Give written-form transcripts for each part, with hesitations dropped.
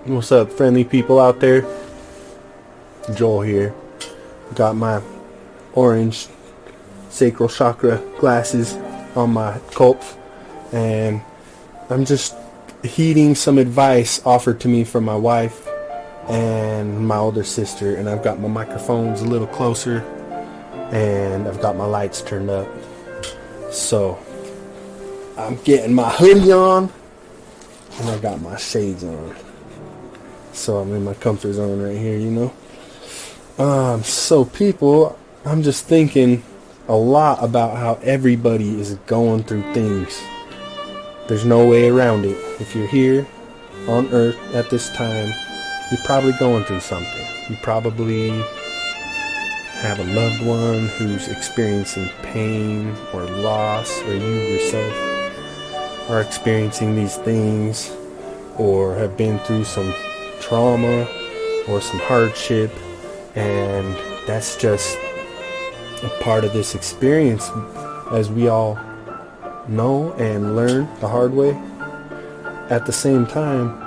What's up, friendly people out there? Joel here. Got my orange sacral chakra glasses on my colp, and I'm just heeding some advice offered to me from my wife and my older sister, and I've got my microphones a little closer and I've got my lights turned up. So I'm getting my hoodie on and I got my shades on. So I'm in my comfort zone right here, So people, I'm just thinking a lot about how everybody is going through things. There's no way around it. If you're here on Earth at this time, you're probably going through something. You probably have a loved one who's experiencing pain or loss, or you yourself are experiencing these things, or have been through some trauma or some hardship, and that's just a part of this experience, as we all know and learn the hard way. At the same time,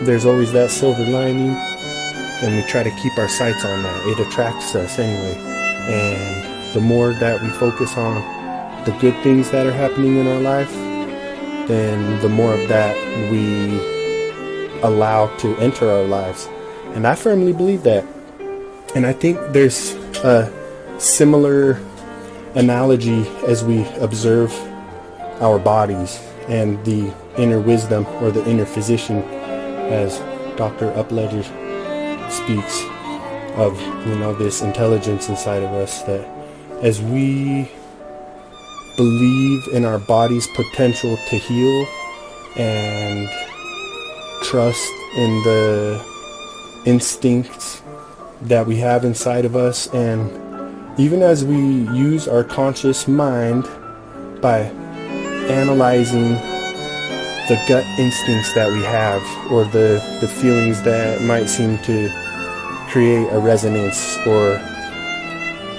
there's always that silver lining, and we try to keep our sights on that. It attracts us anyway, and the more that we focus on the good things that are happening in our life, then the more of that we allow to enter our lives. And I firmly believe that. And I think there's a similar analogy as we observe our bodies and the inner wisdom, or the inner physician, as Dr. Upledger speaks of, this intelligence inside of us, that as we believe in our body's potential to heal and trust in the instincts that we have inside of us, and even as we use our conscious mind by analyzing the gut instincts that we have, or the feelings that might seem to create a resonance or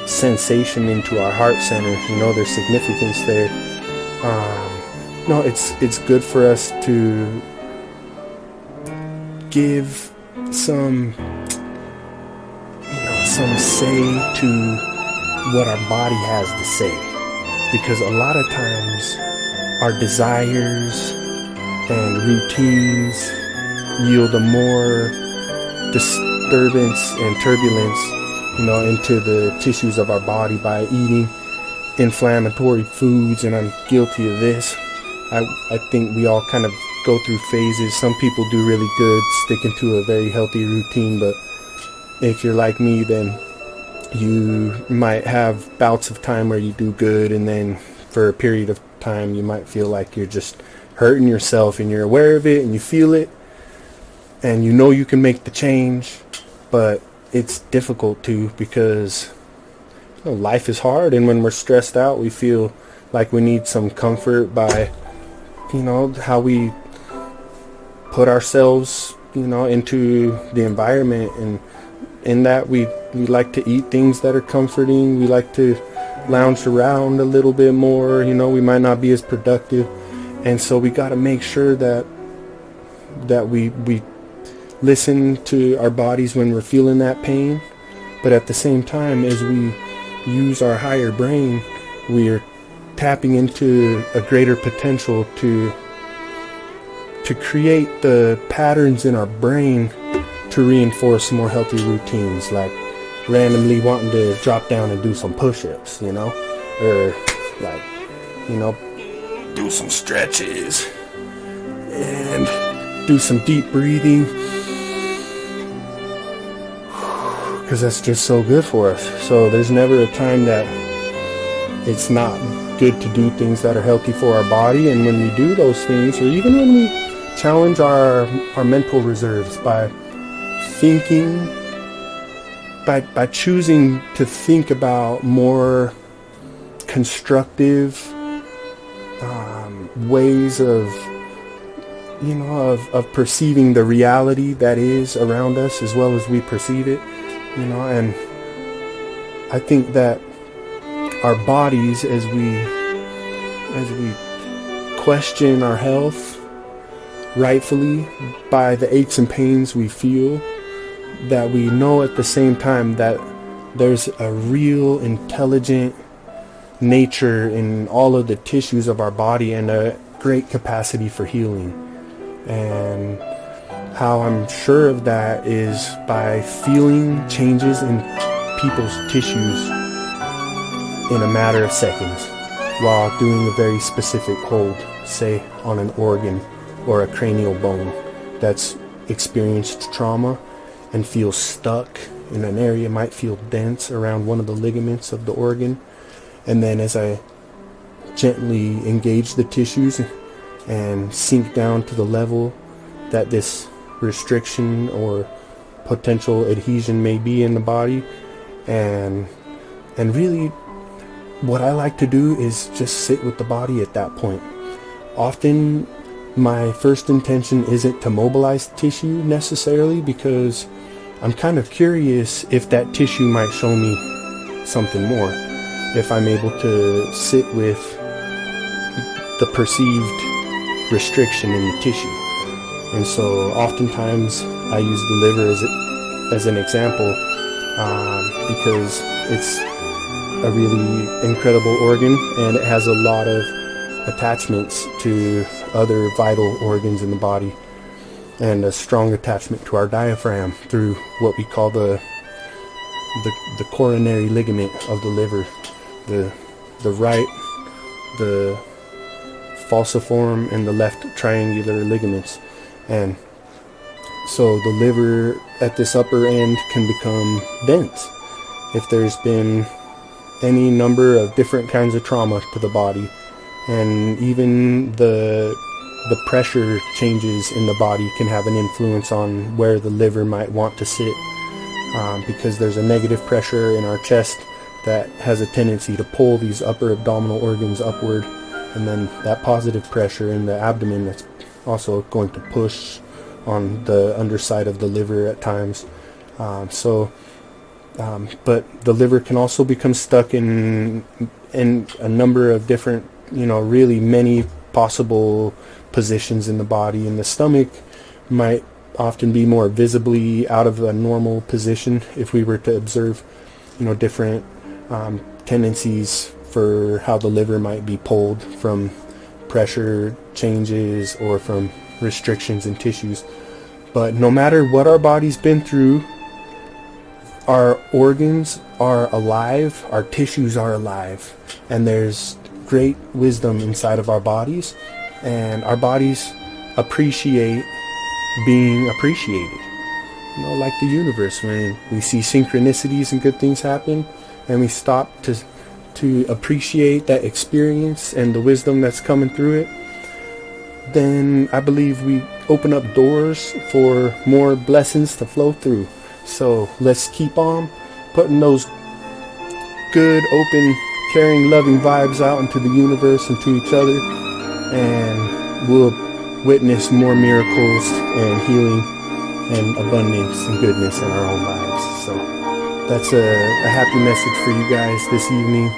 sensation into our heart center, there's significance there. It's good for us to give some say to what our body has to say, because a lot of times our desires and routines yield a more disturbance and turbulence, into the tissues of our body by eating inflammatory foods, and I'm guilty of this. I think we all kind of go through phases. Some people do really good sticking to a very healthy routine, but if you're like me, then you might have bouts of time where you do good, and then for a period of time you might feel like you're just hurting yourself, and you're aware of it and you feel it, and you can make the change, but it's difficult to, because life is hard, and when we're stressed out, we feel like we need some comfort by how we put ourselves into the environment, and in that we like to eat things that are comforting. We like to lounge around a little bit more. We might not be as productive, and so we got to make sure that we listen to our bodies when we're feeling that pain, but at the same time, as we use our higher brain, we are tapping into a greater potential to create the patterns in our brain to reinforce more healthy routines, like randomly wanting to drop down and do some push-ups, or do some stretches and do some deep breathing, because that's just so good for us. So there's never a time that it's not good to do things that are healthy for our body. And when we do those things, or even when we challenge our mental reserves by thinking, by choosing to think about more constructive ways of perceiving the reality that is around us, as well as we perceive it, and I think that our bodies, as we question our health, rightfully by the aches and pains we feel, that we know at the same time that there's a real intelligent nature in all of the tissues of our body and a great capacity for healing. And how I'm sure of that is by feeling changes in people's tissues in a matter of seconds while doing a very specific hold, say on an organ or a cranial bone that's experienced trauma and feels stuck in an area, might feel dense around one of the ligaments of the organ. And then as I gently engage the tissues and sink down to the level that this restriction or potential adhesion may be in the body, and really what I like to do is just sit with the body at that point. Often my first intention isn't to mobilize the tissue necessarily, because I'm kind of curious if that tissue might show me something more, if I'm able to sit with the perceived restriction in the tissue. And so oftentimes I use the liver as an example, because it's a really incredible organ and it has a lot of attachments to other vital organs in the body, and a strong attachment to our diaphragm through what we call the coronary ligament of the liver, the right, the falciform, and the left triangular ligaments. And so the liver at this upper end can become dense if there's been any number of different kinds of trauma to the body, and even the pressure changes in the body can have an influence on where the liver might want to sit, because there's a negative pressure in our chest that has a tendency to pull these upper abdominal organs upward, and then that positive pressure in the abdomen that's also going to push on the underside of the liver at times. But the liver can also become stuck in a number of different, really many possible positions in the body. And the stomach might often be more visibly out of a normal position if we were to observe, different tendencies for how the liver might be pulled from pressure changes or from restrictions in tissues. But no matter what our body's been through, our organs are alive, our tissues are alive, and there's great wisdom inside of our bodies, and our bodies appreciate being appreciated. Like the universe, when we see synchronicities and good things happen, and we stop to appreciate that experience and the wisdom that's coming through it, then I believe we open up doors for more blessings to flow through. So let's keep on putting those good, open, caring, loving vibes out into the universe and to each other, and we'll witness more miracles and healing and abundance and goodness in our own lives. So that's a happy message for you guys this evening.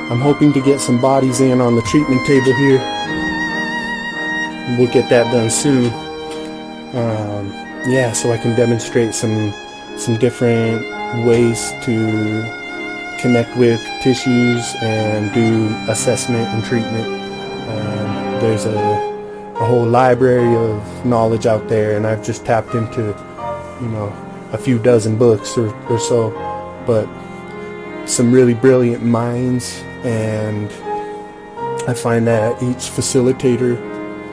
I'm hoping to get some bodies in on the treatment table here. We'll get that done soon. So I can demonstrate some different ways to connect with tissues and do assessment and treatment. There's a whole library of knowledge out there, and I've just tapped into a few dozen books or so, but some really brilliant minds, and I find that each facilitator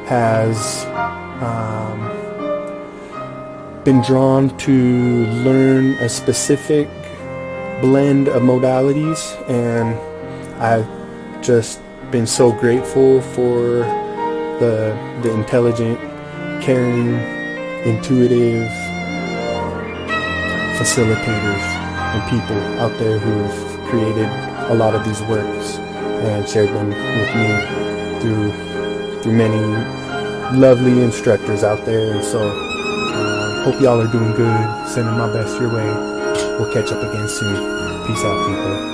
has been drawn to learn a specific blend of modalities, and I've just been so grateful for the intelligent, caring, intuitive facilitators and people out there who've created a lot of these works and shared them with me through many lovely instructors out there. And so hope y'all are doing good. Sending my best your way. We'll catch up again soon. Peace out, people.